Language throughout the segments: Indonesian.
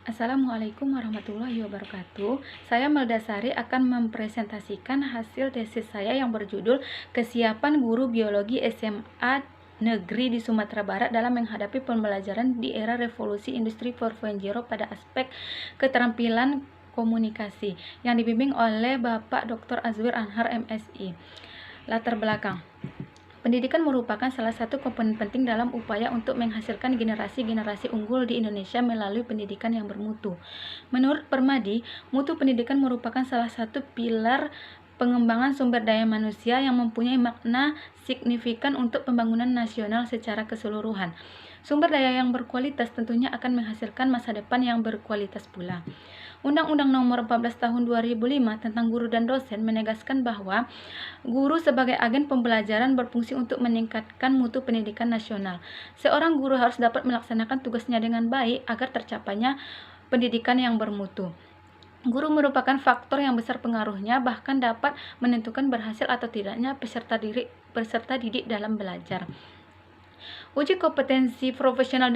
Assalamualaikum warahmatullahi wabarakatuh. Saya Meldasari akan mempresentasikan hasil tesis saya yang berjudul Kesiapan Guru Biologi SMA Negeri di Sumatera Barat dalam menghadapi pembelajaran di era revolusi industri 4.0 pada aspek keterampilan komunikasi yang dibimbing oleh Bapak Dr. Azwir Anhar MSI. Latar belakang. Pendidikan merupakan salah satu komponen penting dalam upaya untuk menghasilkan generasi-generasi unggul di Indonesia melalui pendidikan yang bermutu. Menurut Permadi, mutu pendidikan merupakan salah satu pilar pengembangan sumber daya manusia yang mempunyai makna signifikan untuk pembangunan nasional secara keseluruhan. Sumber daya yang berkualitas tentunya akan menghasilkan masa depan yang berkualitas pula. Undang-Undang Nomor 14 Tahun 2005 tentang Guru dan Dosen menegaskan bahwa guru sebagai agen pembelajaran berfungsi untuk meningkatkan mutu pendidikan nasional. Seorang guru harus dapat melaksanakan tugasnya dengan baik agar tercapainya pendidikan yang bermutu. Guru merupakan faktor yang besar pengaruhnya, bahkan dapat menentukan berhasil atau tidaknya peserta didik dalam belajar. Uji kompetensi profesional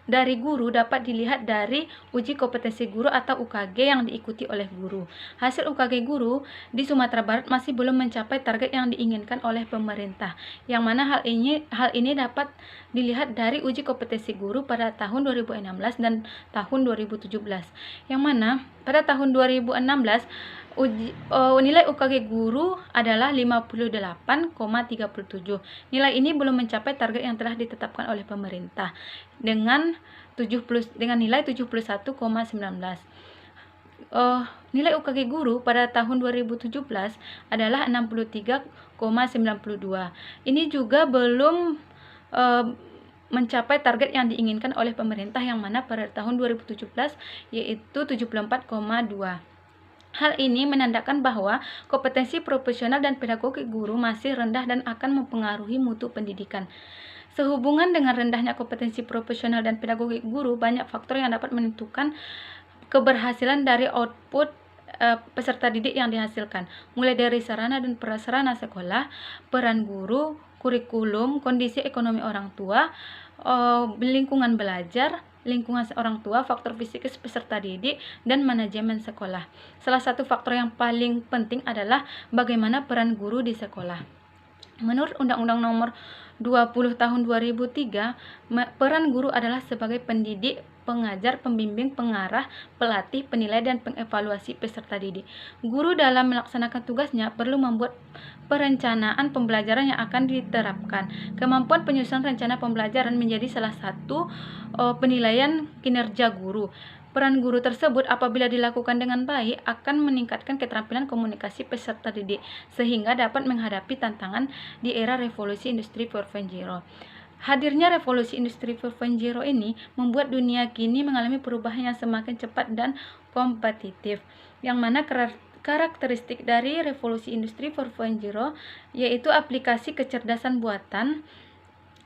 dari guru dapat dilihat dari uji kompetensi guru atau UKG yang diikuti oleh guru. Hasil UKG guru di Sumatera Barat masih belum mencapai target yang diinginkan oleh pemerintah, yang mana hal ini dapat dilihat dari uji kompetensi guru pada tahun 2016 dan tahun 2017, yang mana pada tahun 2016 nilai UKG guru adalah 58,37. Nilai ini belum mencapai target yang telah ditetapkan oleh pemerintah dengan nilai 71,19. Nilai UKG guru pada tahun 2017 adalah 63,92. Ini juga belum mencapai target yang diinginkan oleh pemerintah, yang mana pada tahun 2017 yaitu 74,2. Hal ini menandakan bahwa kompetensi profesional dan pedagogi guru masih rendah dan akan mempengaruhi mutu pendidikan. Sehubungan dengan rendahnya kompetensi profesional dan pedagogi guru, banyak faktor yang dapat menentukan keberhasilan dari output peserta didik yang dihasilkan, mulai dari sarana dan prasarana sekolah, peran guru, kurikulum, kondisi ekonomi orang tua, lingkungan belajar, lingkungan orang tua, faktor fisikis peserta didik, dan manajemen sekolah. Salah satu faktor yang paling penting adalah bagaimana peran guru di sekolah. Menurut Undang-Undang Nomor 20 Tahun 2003, peran guru adalah sebagai pendidik, pengajar, pembimbing, pengarah, pelatih, penilai, dan pengevaluasi peserta didik. Guru dalam melaksanakan tugasnya perlu membuat perencanaan pembelajaran yang akan diterapkan. Kemampuan penyusunan rencana pembelajaran menjadi salah satu penilaian kinerja guru. Peran guru tersebut apabila dilakukan dengan baik akan meningkatkan keterampilan komunikasi peserta didik sehingga dapat menghadapi tantangan di era revolusi industri 4.0. Hadirnya revolusi industri 4.0 ini membuat dunia kini mengalami perubahan yang semakin cepat dan kompetitif, yang mana karakteristik dari revolusi industri 4.0 yaitu aplikasi kecerdasan buatan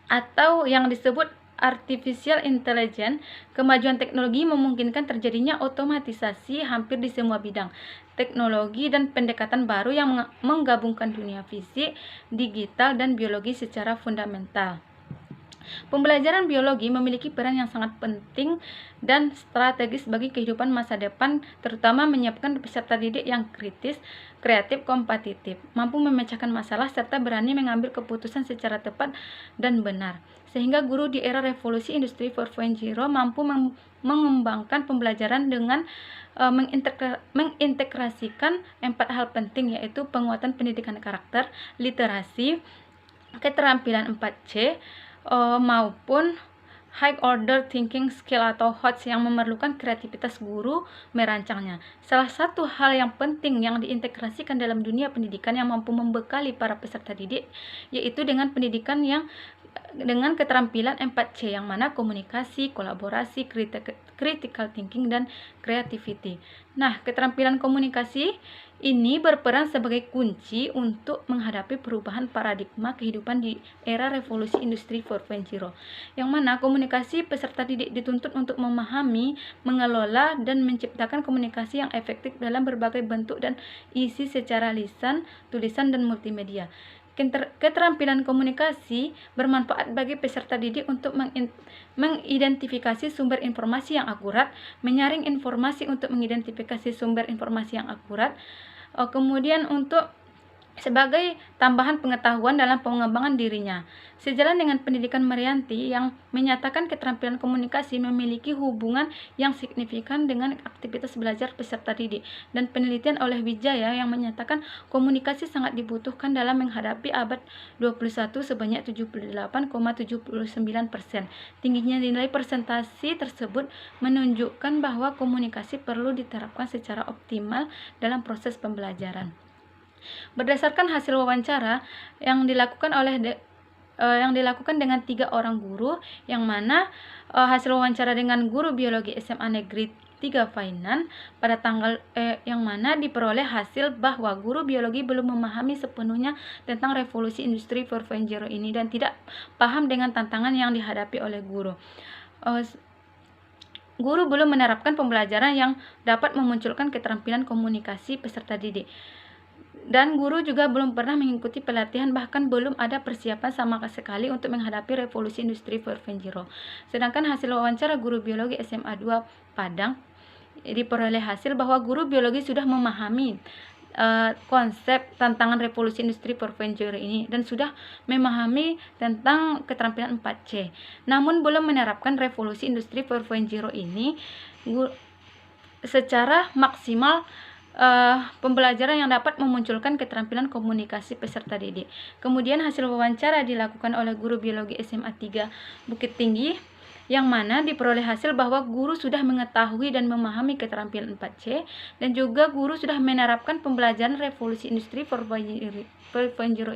atau yang disebut artificial intelligence. Kemajuan teknologi memungkinkan terjadinya otomatisasi hampir di semua bidang. Teknologi dan pendekatan baru yang menggabungkan dunia fisik, digital, dan biologi secara fundamental. Pembelajaran biologi memiliki peran yang sangat penting dan strategis bagi kehidupan masa depan, terutama menyiapkan peserta didik yang kritis, kreatif, kompetitif, mampu memecahkan masalah, serta berani mengambil keputusan secara tepat dan benar. Sehingga guru di era revolusi industri 4.0 mampu mengembangkan pembelajaran dengan mengintegrasikan 4 hal penting, yaitu penguatan pendidikan karakter, literasi, keterampilan 4C, maupun high order thinking skill atau HOTS yang memerlukan kreativitas guru merancangnya. Salah satu hal yang penting yang diintegrasikan dalam dunia pendidikan yang mampu membekali para peserta didik yaitu dengan pendidikan yang dengan keterampilan 4C, yang mana komunikasi, kolaborasi, critical thinking, dan creativity. Nah, keterampilan komunikasi ini berperan sebagai kunci untuk menghadapi perubahan paradigma kehidupan di era revolusi industri 4.0, yang mana komunikasi peserta didik dituntut untuk memahami, mengelola, dan menciptakan komunikasi yang efektif dalam berbagai bentuk dan isi secara lisan, tulisan, dan multimedia. Keterampilan komunikasi bermanfaat bagi peserta didik untuk mengidentifikasi sumber informasi yang akurat, menyaring informasi untuk mengidentifikasi sumber informasi yang akurat, kemudian untuk sebagai tambahan pengetahuan dalam pengembangan dirinya. Sejalan dengan pendidikan Marianti yang menyatakan keterampilan komunikasi memiliki hubungan yang signifikan dengan aktivitas belajar peserta didik, dan penelitian oleh Wijaya yang menyatakan komunikasi sangat dibutuhkan dalam menghadapi abad 21 sebanyak 78,79%. Tingginya nilai presentasi tersebut menunjukkan bahwa komunikasi perlu diterapkan secara optimal dalam proses pembelajaran. Berdasarkan hasil wawancara yang dilakukan dengan 3 orang guru, yang mana hasil wawancara dengan guru biologi SMA Negeri 3 Fainan pada tanggal yang mana diperoleh hasil bahwa guru biologi belum memahami sepenuhnya tentang revolusi industri 4.0 ini dan tidak paham dengan tantangan yang dihadapi oleh guru. Guru belum menerapkan pembelajaran yang dapat memunculkan keterampilan komunikasi peserta didik. Dan guru juga belum pernah mengikuti pelatihan, bahkan belum ada persiapan sama sekali untuk menghadapi revolusi industri 4.0. Sedangkan hasil wawancara guru biologi SMA 2 Padang diperoleh hasil bahwa guru biologi sudah memahami konsep tantangan revolusi industri 4.0 ini dan sudah memahami tentang keterampilan 4C. Namun belum menerapkan revolusi industri 4.0 ini secara maksimal pembelajaran yang dapat memunculkan keterampilan komunikasi peserta didik. Kemudian hasil wawancara dilakukan oleh guru biologi SMA 3 Bukit Tinggi, yang mana diperoleh hasil bahwa guru sudah mengetahui dan memahami keterampilan 4C, dan juga guru sudah menerapkan pembelajaran revolusi industri 4.0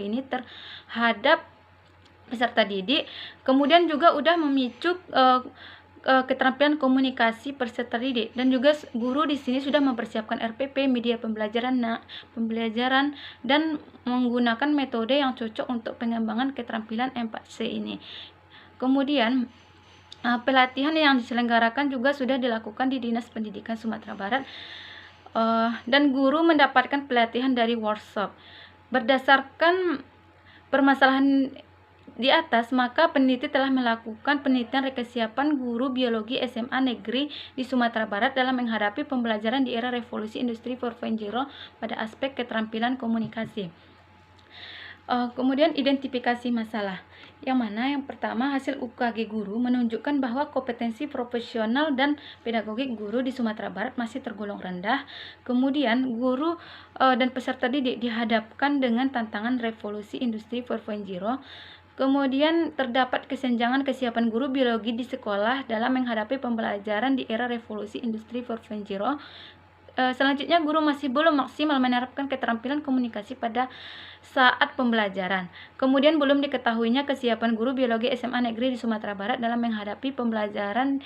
ini terhadap peserta didik. Kemudian juga sudah memicu keterampilan komunikasi peserta didik, dan juga guru di sini sudah mempersiapkan RPP, media pembelajaran dan menggunakan metode yang cocok untuk pengembangan keterampilan 4C ini. Kemudian pelatihan yang diselenggarakan juga sudah dilakukan di Dinas Pendidikan Sumatera Barat, dan guru mendapatkan pelatihan dari workshop. Berdasarkan permasalahan di atas, maka peneliti telah melakukan penelitian kesiapan guru biologi SMA Negeri di Sumatera Barat dalam menghadapi pembelajaran di era revolusi industri 4.0 pada aspek keterampilan komunikasi. Kemudian identifikasi masalah, yang mana yang pertama hasil UKG guru menunjukkan bahwa kompetensi profesional dan pedagogik guru di Sumatera Barat masih tergolong rendah. Kemudian guru dan peserta didik dihadapkan dengan tantangan revolusi industri 4.0. Kemudian terdapat kesenjangan kesiapan guru biologi di sekolah dalam menghadapi pembelajaran di era revolusi industri 4.0. Selanjutnya, guru masih belum maksimal menerapkan keterampilan komunikasi pada saat pembelajaran. Kemudian belum diketahuinya kesiapan guru biologi SMA Negeri di Sumatera Barat dalam menghadapi pembelajaran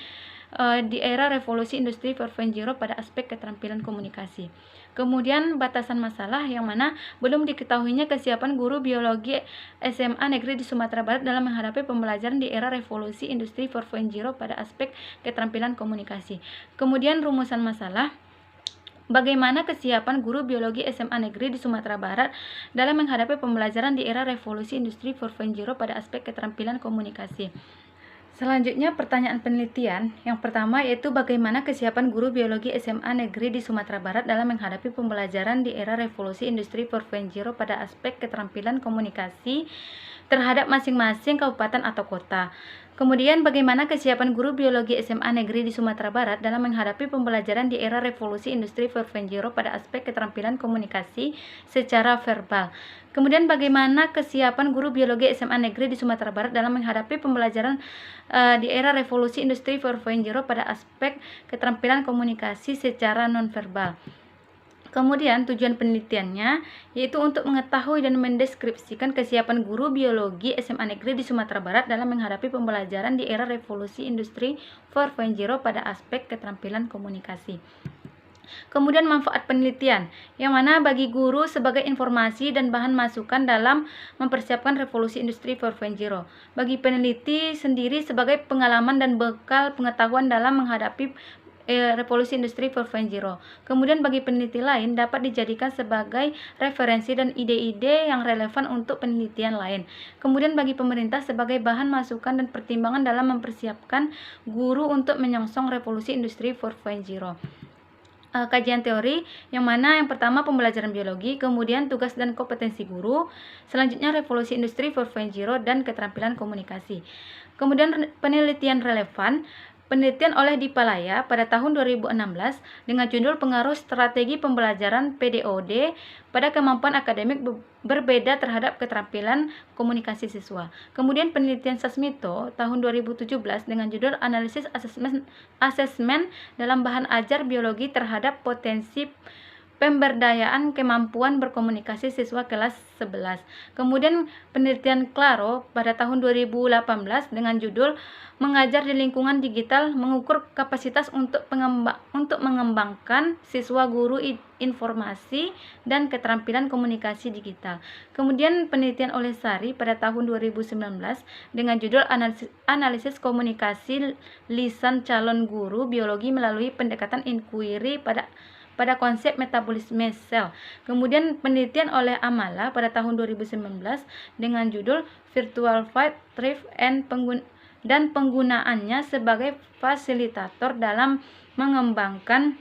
di era revolusi industri 4.0 pada aspek keterampilan komunikasi. Kemudian batasan masalah, yang mana belum diketahuinya kesiapan guru biologi SMA Negeri di Sumatera Barat dalam menghadapi pembelajaran di era revolusi industri 4.0 pada aspek keterampilan komunikasi. Kemudian rumusan masalah, bagaimana kesiapan guru biologi SMA Negeri di Sumatera Barat dalam menghadapi pembelajaran di era revolusi industri 4.0 pada aspek keterampilan komunikasi. Selanjutnya, pertanyaan penelitian. Yang pertama yaitu bagaimana kesiapan guru biologi SMA Negeri di Sumatera Barat dalam menghadapi pembelajaran di era revolusi industri 4.0 pada aspek keterampilan komunikasi terhadap masing-masing kabupaten atau kota. Kemudian, bagaimana kesiapan guru biologi SMA Negeri di Sumatera Barat dalam menghadapi pembelajaran di era revolusi industri 4.0 pada aspek keterampilan komunikasi secara verbal. Kemudian, bagaimana kesiapan guru biologi SMA Negeri di Sumatera Barat dalam menghadapi pembelajaran di era revolusi industri 4.0 pada aspek keterampilan komunikasi secara nonverbal. Kemudian tujuan penelitiannya yaitu untuk mengetahui dan mendeskripsikan kesiapan guru biologi SMA Negeri di Sumatera Barat dalam menghadapi pembelajaran di era revolusi industri 4.0 pada aspek keterampilan komunikasi. Kemudian manfaat penelitian, yang mana bagi guru sebagai informasi dan bahan masukan dalam mempersiapkan revolusi industri 4.0. Bagi peneliti sendiri sebagai pengalaman dan bekal pengetahuan dalam menghadapi revolusi industri 4.0. Kemudian bagi peneliti lain dapat dijadikan sebagai referensi dan ide-ide yang relevan untuk penelitian lain. Kemudian bagi pemerintah sebagai bahan masukan dan pertimbangan dalam mempersiapkan guru untuk menyongsong revolusi industri 4.0. Kajian teori yang mana yang pertama pembelajaran biologi, kemudian tugas dan kompetensi guru, selanjutnya revolusi industri 4.0 dan keterampilan komunikasi. Kemudian penelitian relevan, penelitian oleh Dipalaya pada tahun 2016 dengan judul Pengaruh Strategi Pembelajaran PDOD pada Kemampuan Akademik Berbeda Terhadap Keterampilan Komunikasi Siswa. Kemudian penelitian Sasmito tahun 2017 dengan judul Analisis Asesmen dalam Bahan Ajar Biologi Terhadap Potensi Pemberdayaan Kemampuan Berkomunikasi Siswa Kelas 11. Kemudian penelitian Claro pada tahun 2018 dengan judul Mengajar di Lingkungan Digital Mengukur Kapasitas untuk Mengembangkan Siswa Guru Informasi dan Keterampilan Komunikasi Digital. Kemudian penelitian oleh Sari pada tahun 2019 dengan judul Analisis Komunikasi Lisan Calon Guru Biologi melalui Pendekatan Inquiry pada konsep metabolisme sel. Kemudian penelitian oleh Amala pada tahun 2019 dengan judul Virtual Fight Thrive dan penggunaannya sebagai fasilitator dalam mengembangkan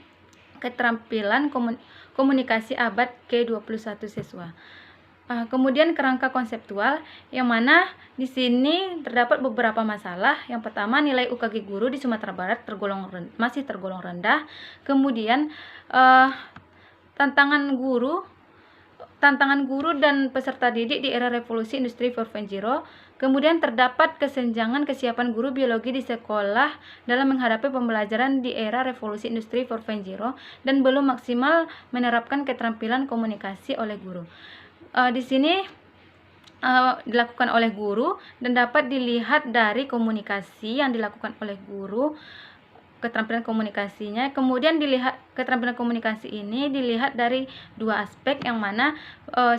keterampilan komunikasi abad ke-21 siswa. Kemudian kerangka konseptual yang mana di sini terdapat beberapa masalah. Yang pertama, nilai UKG guru di Sumatera Barat masih tergolong rendah. Kemudian tantangan guru dan peserta didik di era revolusi industri 4.0. Kemudian terdapat kesenjangan kesiapan guru biologi di sekolah dalam menghadapi pembelajaran di era revolusi industri 4.0 dan belum maksimal menerapkan keterampilan komunikasi oleh guru. Di sini dilakukan oleh guru dan dapat dilihat dari komunikasi yang dilakukan oleh guru, keterampilan komunikasinya. Kemudian dilihat keterampilan komunikasi ini dilihat dari dua aspek yang mana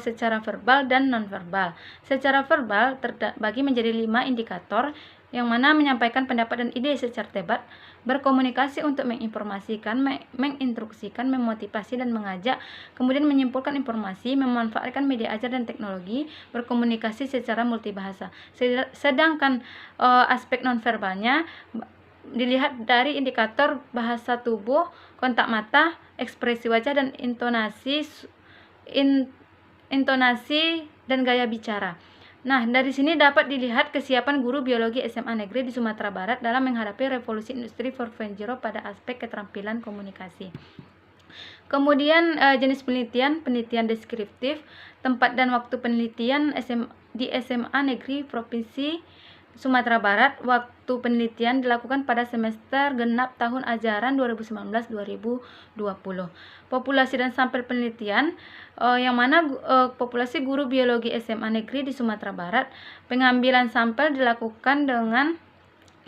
secara verbal dan nonverbal. Secara verbal terbagi menjadi 5 indikator yang mana menyampaikan pendapat dan ide secara debat, berkomunikasi untuk menginformasikan, menginstruksikan, memotivasi dan mengajak, kemudian menyimpulkan informasi, memanfaatkan media ajar dan teknologi, berkomunikasi secara multibahasa. Sedangkan aspek nonverbalnya dilihat dari indikator bahasa tubuh, kontak mata, ekspresi wajah dan intonasi dan gaya bicara. Nah, dari sini dapat dilihat kesiapan guru biologi SMA negeri di Sumatera Barat dalam menghadapi revolusi industri 4.0 pada aspek keterampilan komunikasi. Kemudian jenis penelitian deskriptif, tempat dan waktu penelitian di SMA negeri Provinsi Sumatera Barat. Waktu penelitian dilakukan pada semester genap tahun ajaran 2019-2020. Populasi dan sampel penelitian yang mana populasi guru biologi SMA negeri di Sumatera Barat. Pengambilan sampel dilakukan dengan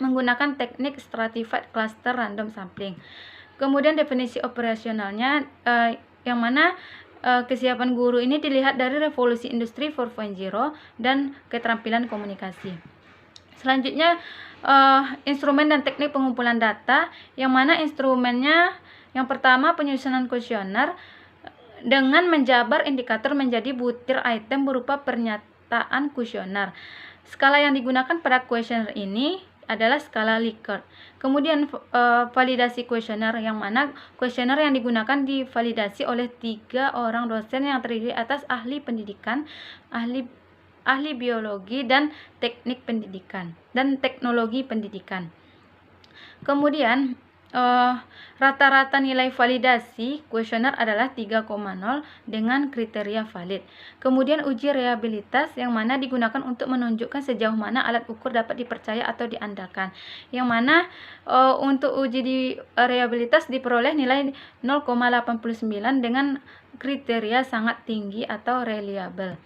menggunakan teknik stratified cluster random sampling. Kemudian definisi operasionalnya yang mana kesiapan guru ini dilihat dari revolusi industri 4.0 dan keterampilan komunikasi. Selanjutnya instrumen dan teknik pengumpulan data yang mana instrumennya yang pertama penyusunan kuesioner dengan menjabar indikator menjadi butir item berupa pernyataan kuesioner. Skala yang digunakan pada kuesioner ini adalah skala Likert. Kemudian validasi kuesioner yang mana kuesioner yang digunakan divalidasi oleh 3 orang dosen yang terdiri atas ahli pendidikan, ahli biologi dan teknik pendidikan dan teknologi pendidikan. Kemudian rata-rata nilai validasi kuesioner adalah 3,0 dengan kriteria valid. Kemudian uji reliabilitas yang mana digunakan untuk menunjukkan sejauh mana alat ukur dapat dipercaya atau diandalkan. Yang mana untuk uji reliabilitas diperoleh nilai 0,89 dengan kriteria sangat tinggi atau reliable.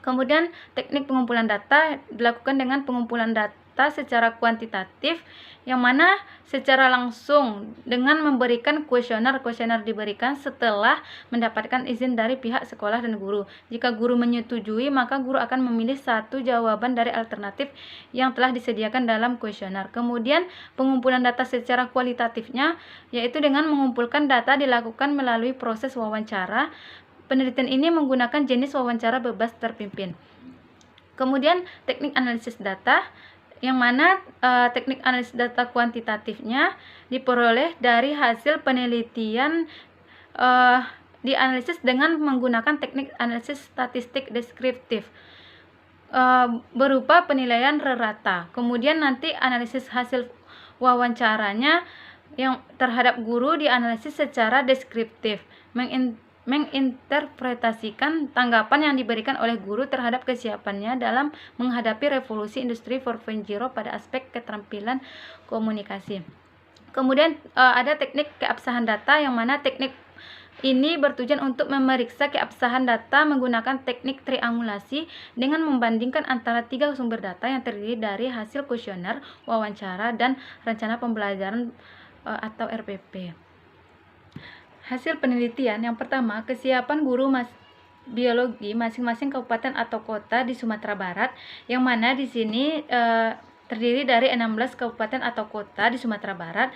Kemudian teknik pengumpulan data dilakukan dengan pengumpulan data data secara kuantitatif, yang mana secara langsung dengan memberikan kuesioner diberikan setelah mendapatkan izin dari pihak sekolah dan guru. Jika guru menyetujui, maka guru akan memilih satu jawaban dari alternatif yang telah disediakan dalam kuesioner. Kemudian pengumpulan data secara kualitatifnya, yaitu dengan mengumpulkan data dilakukan melalui proses wawancara. Penelitian ini menggunakan jenis wawancara bebas terpimpin. Kemudian teknik analisis data, yang mana teknik analisis data kuantitatifnya diperoleh dari hasil penelitian dianalisis dengan menggunakan teknik analisis statistik deskriptif berupa penilaian rata. Kemudian nanti analisis hasil wawancaranya yang terhadap guru dianalisis secara deskriptif, menginterpretasikan tanggapan yang diberikan oleh guru terhadap kesiapannya dalam menghadapi revolusi industri 4.0 pada aspek keterampilan komunikasi. Kemudian ada teknik keabsahan data, yang mana teknik ini bertujuan untuk memeriksa keabsahan data menggunakan teknik triangulasi dengan membandingkan antara 3 sumber data yang terdiri dari hasil kuesioner, wawancara, dan rencana pembelajaran atau RPP. Hasil penelitian yang pertama, kesiapan guru biologi masing-masing kabupaten atau kota di Sumatera Barat, yang mana di sini terdiri dari 16 kabupaten atau kota di Sumatera Barat,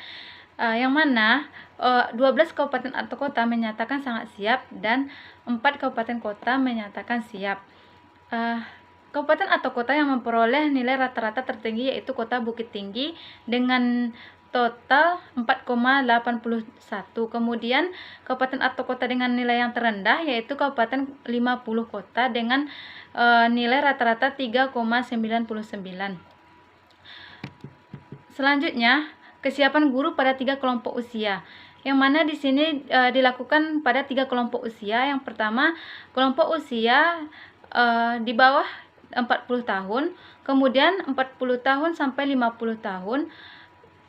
yang mana 12 kabupaten atau kota menyatakan sangat siap dan 4 kabupaten kota menyatakan siap. Kabupaten atau kota yang memperoleh nilai rata-rata tertinggi yaitu Kota Bukit Tinggi dengan total 4,81. Kemudian kabupaten atau kota dengan nilai yang terendah yaitu Kabupaten 50 Kota dengan nilai rata-rata 3,99. Selanjutnya, kesiapan guru pada 3 kelompok usia, yang mana di sini dilakukan pada 3 kelompok usia. Yang pertama, kelompok usia di bawah 40 tahun, kemudian 40 tahun sampai 50 tahun,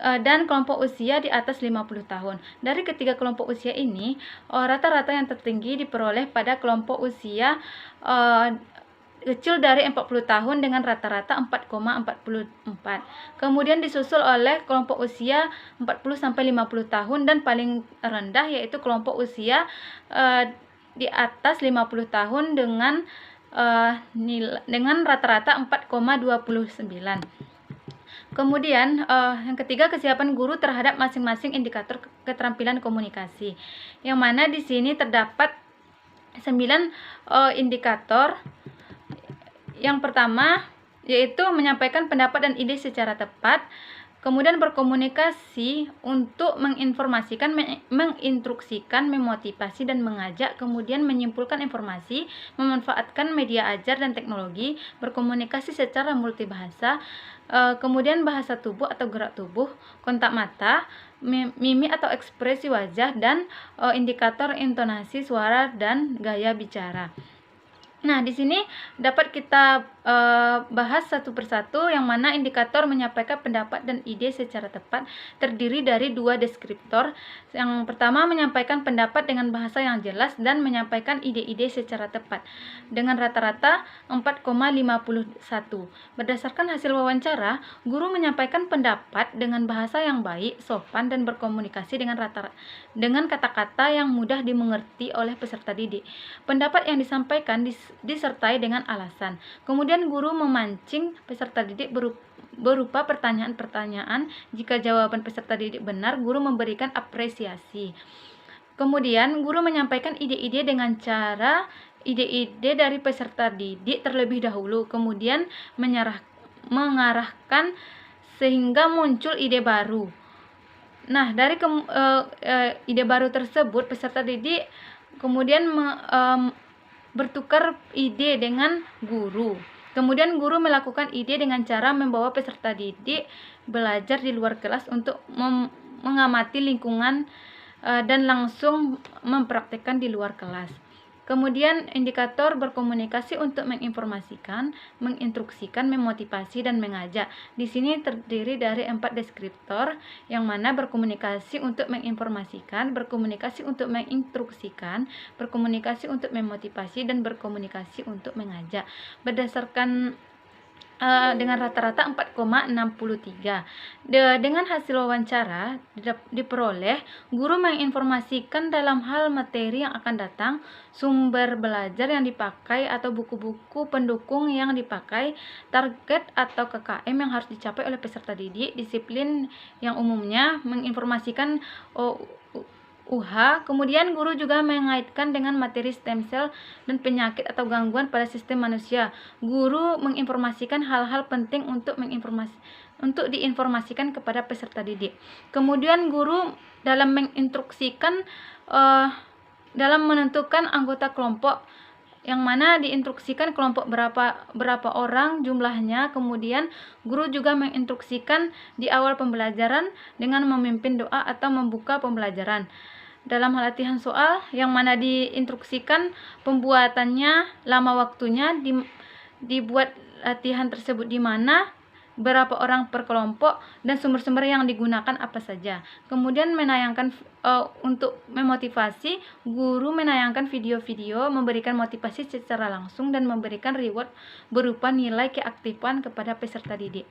dan kelompok usia di atas 50 tahun. Dari ketiga kelompok usia ini, rata-rata yang tertinggi diperoleh pada kelompok usia kecil dari 40 tahun dengan rata-rata 4,44. Kemudian disusul oleh kelompok usia 40 sampai 50 tahun dan paling rendah yaitu kelompok usia di atas 50 tahun dengan rata-rata 4,29. Kemudian yang ketiga, kesiapan guru terhadap masing-masing indikator keterampilan komunikasi, yang mana di sini terdapat 9 indikator. Yang pertama yaitu menyampaikan pendapat dan ide secara tepat, kemudian berkomunikasi untuk menginformasikan, menginstruksikan, memotivasi, dan mengajak, kemudian menyimpulkan informasi, memanfaatkan media ajar dan teknologi, berkomunikasi secara multibahasa, kemudian bahasa tubuh atau gerak tubuh, kontak mata, mimik atau ekspresi wajah, dan indikator intonasi suara dan gaya bicara. Nah, di sini dapat kita bahas satu persatu, yang mana indikator menyampaikan pendapat dan ide secara tepat terdiri dari 2 deskriptor. Yang pertama, menyampaikan pendapat dengan bahasa yang jelas dan menyampaikan ide-ide secara tepat dengan rata-rata 4,51. Berdasarkan hasil wawancara, guru menyampaikan pendapat dengan bahasa yang baik, sopan, dan berkomunikasi dengan kata-kata yang mudah dimengerti oleh peserta didik. Pendapat yang disampaikan disertai dengan alasan. Kemudian guru memancing peserta didik berupa pertanyaan-pertanyaan. Jika jawaban peserta didik benar, guru memberikan apresiasi. Kemudian guru menyampaikan ide-ide dengan cara ide-ide dari peserta didik terlebih dahulu, kemudian mengarahkan sehingga muncul ide baru. Nah, dari ide baru tersebut, peserta didik kemudian bertukar ide dengan guru. Kemudian guru melakukan ide dengan cara membawa peserta didik belajar di luar kelas untuk mengamati lingkungan dan langsung mempraktikkan di luar kelas. Kemudian indikator berkomunikasi untuk menginformasikan, menginstruksikan, memotivasi, dan mengajak. Di sini terdiri dari 4 deskriptor, yang mana berkomunikasi untuk menginformasikan, berkomunikasi untuk menginstruksikan, berkomunikasi untuk memotivasi, dan berkomunikasi untuk mengajak. Berdasarkan dengan rata-rata 4,63. Dengan hasil wawancara diperoleh, guru menginformasikan dalam hal materi yang akan datang, sumber belajar yang dipakai atau buku-buku pendukung yang dipakai, target atau KKM yang harus dicapai oleh peserta didik, disiplin yang umumnya, menginformasikan UH. Kemudian guru juga mengaitkan dengan materi stem cell dan penyakit atau gangguan pada sistem manusia. Guru menginformasikan hal-hal penting untuk diinformasikan kepada peserta didik. Kemudian guru dalam menginstruksikan dalam menentukan anggota kelompok, yang mana diinstruksikan kelompok berapa orang jumlahnya. Kemudian guru juga menginstruksikan di awal pembelajaran dengan memimpin doa atau membuka pembelajaran. Dalam hal latihan soal, yang mana diinstruksikan pembuatannya, lama waktunya, dibuat latihan tersebut di mana, berapa orang per kelompok, dan sumber-sumber yang digunakan apa saja. Kemudian menayangkan untuk memotivasi, guru menayangkan video-video, memberikan motivasi secara langsung dan memberikan reward berupa nilai keaktifan kepada peserta didik.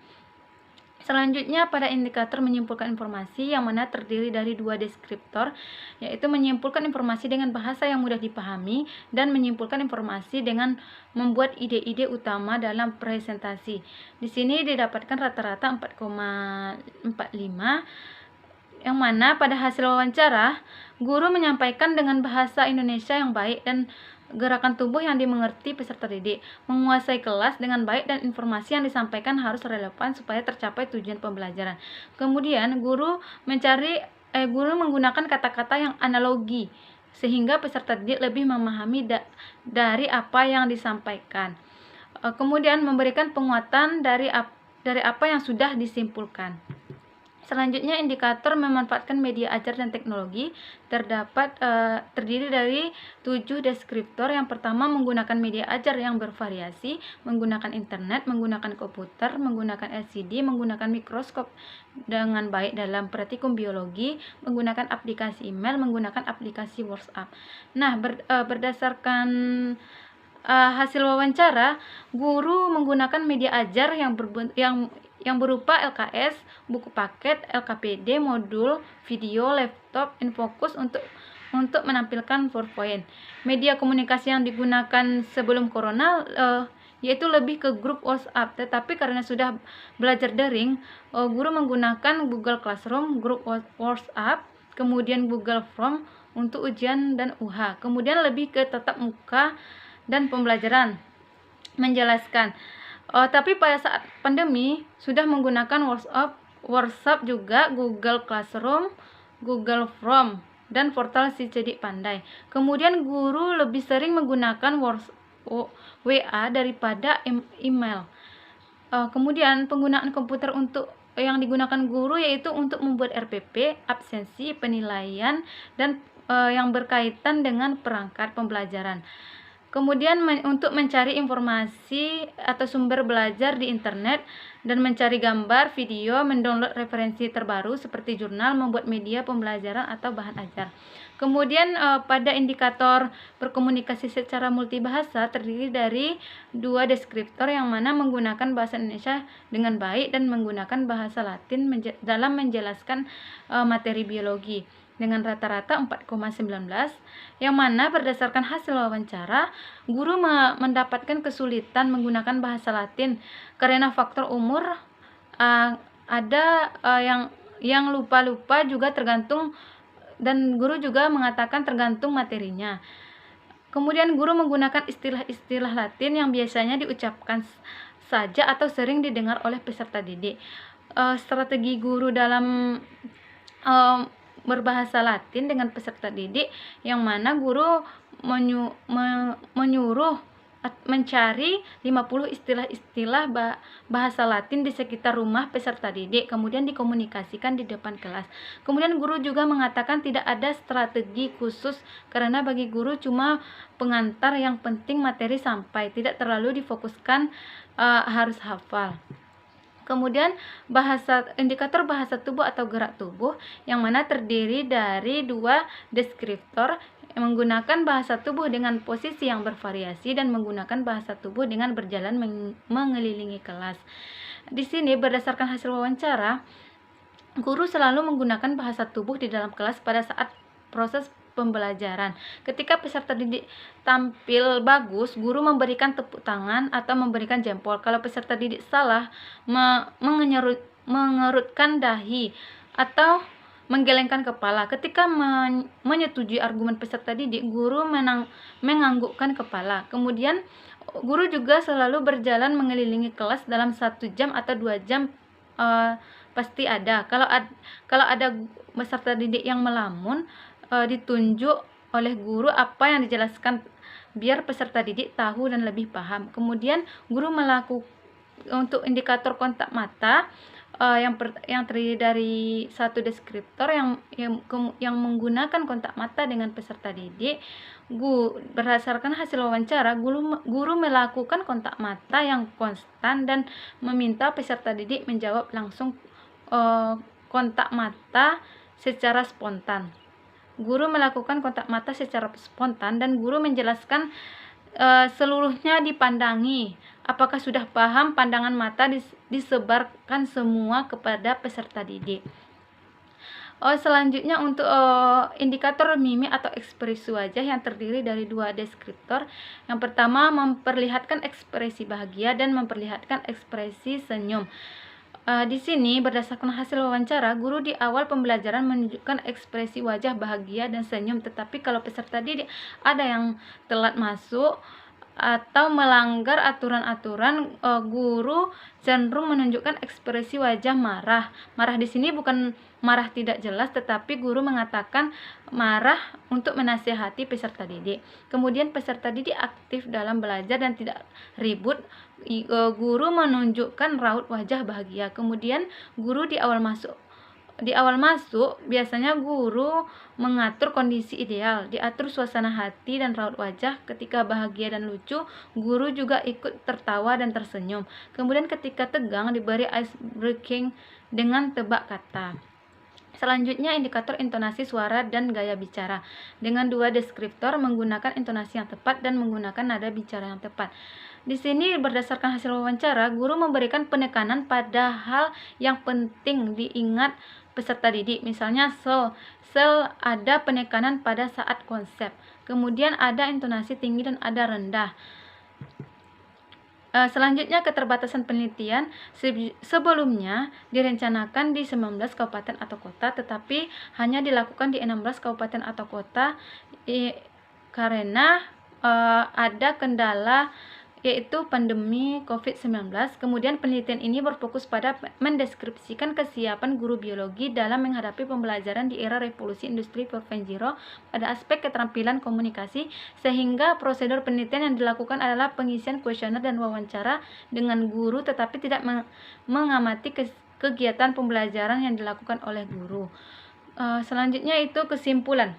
Selanjutnya pada indikator menyimpulkan informasi, yang mana terdiri dari 2 deskriptor, yaitu menyimpulkan informasi dengan bahasa yang mudah dipahami dan menyimpulkan informasi dengan membuat ide-ide utama dalam presentasi. Di sini didapatkan rata-rata 4,45, yang mana pada hasil wawancara guru menyampaikan dengan bahasa Indonesia yang baik dan gerakan tubuh yang dimengerti peserta didik, menguasai kelas dengan baik, dan informasi yang disampaikan harus relevan supaya tercapai tujuan pembelajaran. Kemudian guru menggunakan kata-kata yang analogi sehingga peserta didik lebih memahami dari apa yang disampaikan. Kemudian memberikan penguatan dari apa yang sudah disimpulkan. Selanjutnya, indikator memanfaatkan media ajar dan teknologi terdiri dari 7 deskriptor. Yang pertama, menggunakan media ajar yang bervariasi, menggunakan internet, menggunakan komputer, menggunakan LCD, menggunakan mikroskop dengan baik dalam praktikum biologi, menggunakan aplikasi email, menggunakan aplikasi WhatsApp. Nah, berdasarkan hasil wawancara, guru menggunakan media ajar yang berupa LKS, buku paket, LKPD, modul, video, laptop, infocus untuk menampilkan PowerPoint. Media komunikasi yang digunakan sebelum corona yaitu lebih ke grup WhatsApp, tetapi karena sudah belajar daring, guru menggunakan Google Classroom, grup WhatsApp, kemudian Google Form untuk ujian dan UH. Kemudian lebih ke tatap muka dan pembelajaran menjelaskan. Tapi pada saat pandemi sudah menggunakan WhatsApp juga, Google Classroom, Google Form, dan portal Si Cerdik Pandai. Kemudian guru lebih sering menggunakan WA daripada email. Kemudian penggunaan komputer yang digunakan guru yaitu untuk membuat RPP, absensi, penilaian, dan yang berkaitan dengan perangkat pembelajaran. Kemudian untuk mencari informasi atau sumber belajar di internet dan mencari gambar, video, mendownload referensi terbaru seperti jurnal, membuat media pembelajaran atau bahan ajar. Kemudian pada indikator berkomunikasi secara multibahasa terdiri dari 2 deskriptor, yang mana menggunakan bahasa Indonesia dengan baik dan menggunakan bahasa Latin dalam menjelaskan materi biologi dengan rata-rata 4,19, yang mana berdasarkan hasil wawancara, guru mendapatkan kesulitan menggunakan bahasa Latin karena faktor umur. Ada yang lupa-lupa juga tergantung, dan guru juga mengatakan tergantung materinya. Kemudian guru menggunakan istilah-istilah Latin yang biasanya diucapkan saja atau sering didengar oleh peserta didik. Strategi guru dalam berbahasa Latin dengan peserta didik, yang mana guru menyuruh mencari 50 istilah-istilah bahasa Latin di sekitar rumah peserta didik, kemudian dikomunikasikan di depan kelas. Kemudian guru juga mengatakan tidak ada strategi khusus karena bagi guru cuma pengantar, yang penting materi sampai, tidak terlalu difokuskan harus hafal. Kemudian indikator bahasa tubuh atau gerak tubuh, yang mana terdiri dari 2 deskriptor. menggunakan bahasa tubuh dengan posisi yang bervariasi dan menggunakan bahasa tubuh dengan berjalan mengelilingi kelas. Di sini berdasarkan hasil wawancara, guru selalu menggunakan bahasa tubuh di dalam kelas pada saat proses pembelajaran. Ketika peserta didik tampil bagus, guru memberikan tepuk tangan atau memberikan jempol. Kalau peserta didik salah, mengerutkan dahi atau menggelengkan kepala. Ketika menyetujui argumen peserta didik, guru menganggukkan kepala. Kemudian guru juga selalu berjalan mengelilingi kelas dalam 1 jam atau 2 jam pasti ada. Kalau ada peserta didik yang melamun, ditunjuk oleh guru apa yang dijelaskan biar peserta didik tahu dan lebih paham. Kemudian guru melakukan untuk indikator kontak mata yang terdiri dari satu deskriptor yang menggunakan kontak mata dengan peserta didik. Berdasarkan hasil wawancara, guru melakukan kontak mata yang konstan dan meminta peserta didik menjawab langsung kontak mata secara spontan. Guru melakukan kontak mata secara spontan dan guru menjelaskan seluruhnya dipandangi. Apakah sudah paham? Pandangan mata disebarkan semua kepada peserta didik. Selanjutnya untuk indikator mimik atau ekspresi wajah yang terdiri dari 2 deskriptor. Yang pertama memperlihatkan ekspresi bahagia dan memperlihatkan ekspresi senyum. Di sini berdasarkan hasil wawancara, guru di awal pembelajaran menunjukkan ekspresi wajah bahagia dan senyum, tetapi kalau peserta didik ada yang telat masuk atau melanggar aturan-aturan, guru cenderung menunjukkan ekspresi wajah marah. Marah di sini bukan marah tidak jelas, tetapi guru mengatakan marah untuk menasihati peserta didik. Kemudian peserta didik aktif dalam belajar dan tidak ribut. Guru menunjukkan raut wajah bahagia. Kemudian guru di awal masuk biasanya guru mengatur kondisi ideal, diatur suasana hati dan raut wajah. Ketika bahagia dan lucu, guru juga ikut tertawa dan tersenyum. Kemudian ketika tegang, diberi ice breaking dengan tebak kata. Selanjutnya indikator intonasi suara dan gaya bicara dengan 2 deskriptor menggunakan intonasi yang tepat dan menggunakan nada bicara yang tepat. Di sini berdasarkan hasil wawancara, guru memberikan penekanan pada hal yang penting diingat peserta didik. Misalnya sel ada penekanan pada saat konsep. Kemudian ada intonasi tinggi dan ada rendah. Selanjutnya keterbatasan penelitian. Sebelumnya direncanakan di 19 kabupaten atau kota, tetapi hanya dilakukan di 16 kabupaten atau kota karena ada kendala yaitu pandemi COVID-19. Kemudian penelitian ini berfokus pada mendeskripsikan kesiapan guru biologi dalam menghadapi pembelajaran di era revolusi industri 4.0 pada aspek keterampilan komunikasi, sehingga prosedur penelitian yang dilakukan adalah pengisian kuesioner dan wawancara dengan guru, tetapi tidak mengamati kegiatan pembelajaran yang dilakukan oleh guru. Selanjutnya itu kesimpulan.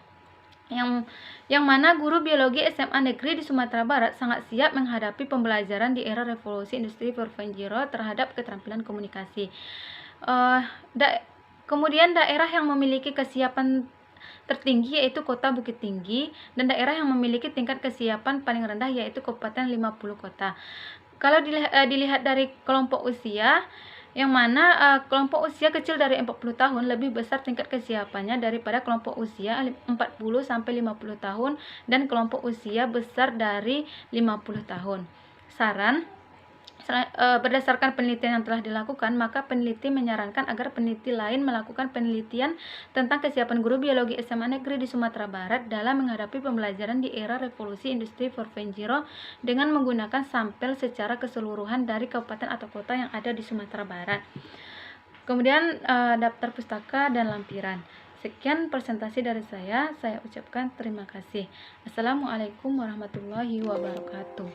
Yang mana guru biologi SMA negeri di Sumatera Barat sangat siap menghadapi pembelajaran di era revolusi industri 4.0 terhadap keterampilan komunikasi. Kemudian daerah yang memiliki kesiapan tertinggi yaitu Kota Bukit Tinggi, dan daerah yang memiliki tingkat kesiapan paling rendah yaitu Kabupaten 50 Kota. Kalau dilihat dari kelompok usia, yang mana kelompok usia kecil dari 40 tahun lebih besar tingkat kesiapannya daripada kelompok usia 40-50 tahun dan kelompok usia besar dari 50 tahun. Saran, berdasarkan penelitian yang telah dilakukan, maka peneliti menyarankan agar peneliti lain melakukan penelitian tentang kesiapan guru biologi SMA negeri di Sumatera Barat dalam menghadapi pembelajaran di era revolusi industri 4.0 dengan menggunakan sampel secara keseluruhan dari kabupaten atau kota yang ada di Sumatera Barat. Kemudian daftar pustaka dan lampiran. Sekian presentasi dari saya ucapkan terima kasih. Assalamualaikum warahmatullahi wabarakatuh.